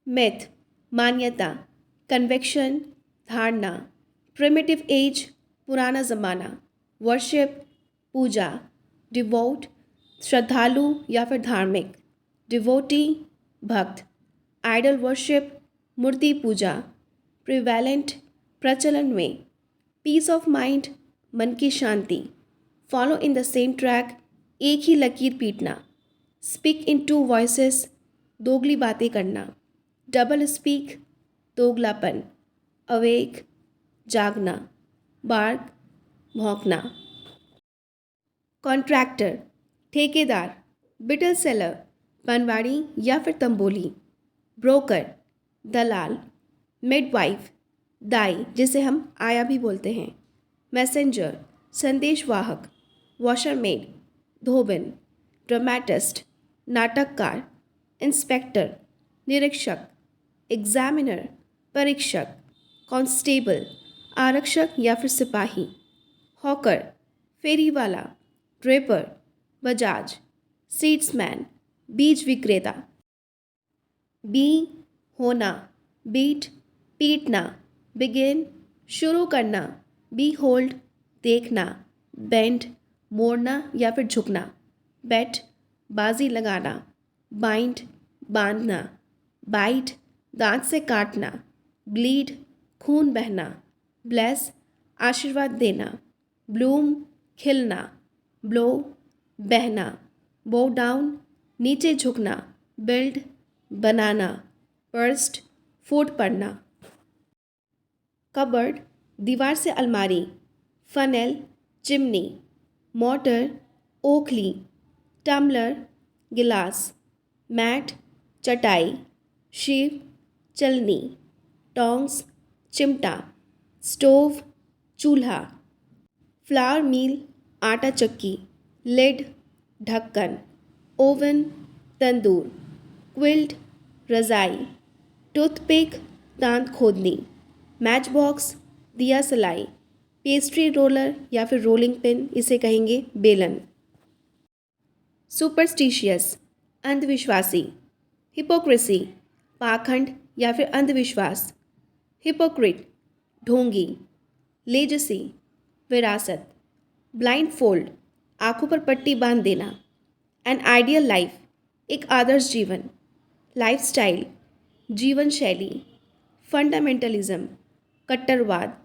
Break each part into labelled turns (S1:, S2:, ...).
S1: Myth मान्यता, convection धारणा, primitive as पुराना ज़माना, वर्शिप पूजा, डिवोट श्रद्धालु या फिर धार्मिक, डिवोटी भक्त, आइडल वर्शिप मूर्ति पूजा, प्रिवेलेंट प्रचलन में, पीस ऑफ माइंड मन की शांति, follow in the same track एक ही लकीर पीटना, स्पीक इन टू वॉइसेस दोगली बातें करना, डबल स्पीक दोगलापन, अवेक जागना, बार्क भौंकना। कॉन्ट्रैक्टर ठेकेदार, बिटल सेलर बनवाड़ी या फिर तंबोली, ब्रोकर दलाल, मिडवाइफ दाई जिसे हम आया भी बोलते हैं, मैसेंजर संदेशवाहक, वॉशरमेड धोबिन, ड्रामेटिस्ट नाटककार, इंस्पेक्टर निरीक्षक, एग्जामिनर परीक्षक, कांस्टेबल आरक्षक या फिर सिपाही, हॉकर फेरी वाला, ड्रेपर बजाज, सीड्समैन बीज विक्रेता। बी होना, बीट पीटना, बिगिन शुरू करना, बी होल्ड देखना, बेंड मोड़ना या फिर झुकना, बेट बाजी लगाना, बाइंड बांधना, बाइट दांत से काटना, ब्लीड खून बहना, ब्लेस आशीर्वाद देना, ब्लूम खिलना, ब्लो बहना, बो डाउन नीचे झुकना, बिल्ड बनाना, बर्स्ट फूट पड़ना। कबर्ड दीवार से अलमारी, फनेल चिमनी, मोटर ओखली, टम्बलर गिलास, मैट चटाई, शीप चलनी, टोंग्स चिमटा, स्टोव चूल्हा, फ्लावर मील आटा चक्की, लिड ढक्कन, ओवन तंदूर, क्विल्ट रज़ाई, टूथपिक दांत खोदनी, मैच बॉक्स दिया सलाई, पेस्ट्री रोलर या फिर रोलिंग पिन इसे कहेंगे बेलन। सुपरस्टिशियस अंधविश्वासी, हिपोक्रेसी पाखंड या फिर अंधविश्वास, हिपोक्रिट ढोंगी, लेजेसी विरासत, ब्लाइंड फोल्ड आँखों पर पट्टी बांध देना, एन आइडियल लाइफ एक आदर्श जीवन, लाइफस्टाइल जीवन शैली, फंडामेंटलिज्म कट्टरवाद,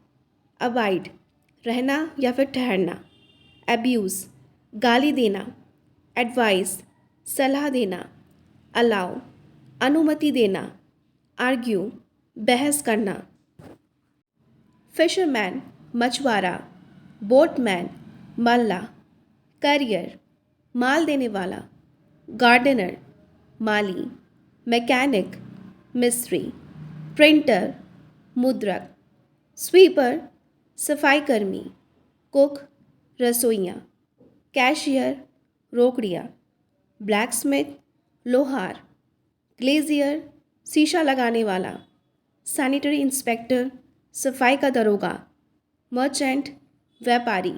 S1: अबाइड रहना या फिर ठहरना, एब्यूज़ गाली देना, एडवाइस सलाह देना, अलाउ अनुमति देना, आर्ग्यू बहस करना। फिशरमैन मछुआरा, बोटमैन मल्ला, करियर माल देने वाला, गार्डनर माली, मैकेनिक मिस्त्री, प्रिंटर मुद्रक, स्वीपर सफाईकर्मी, कुक रसोइयाँ, कैशियर रोकड़ियाँ, ब्लैकस्मिथ लोहार, ग्लेजियर शीशा लगाने वाला, सैनिटरी इंस्पेक्टर सफाई का दरोगा, मर्चेंट व्यापारी।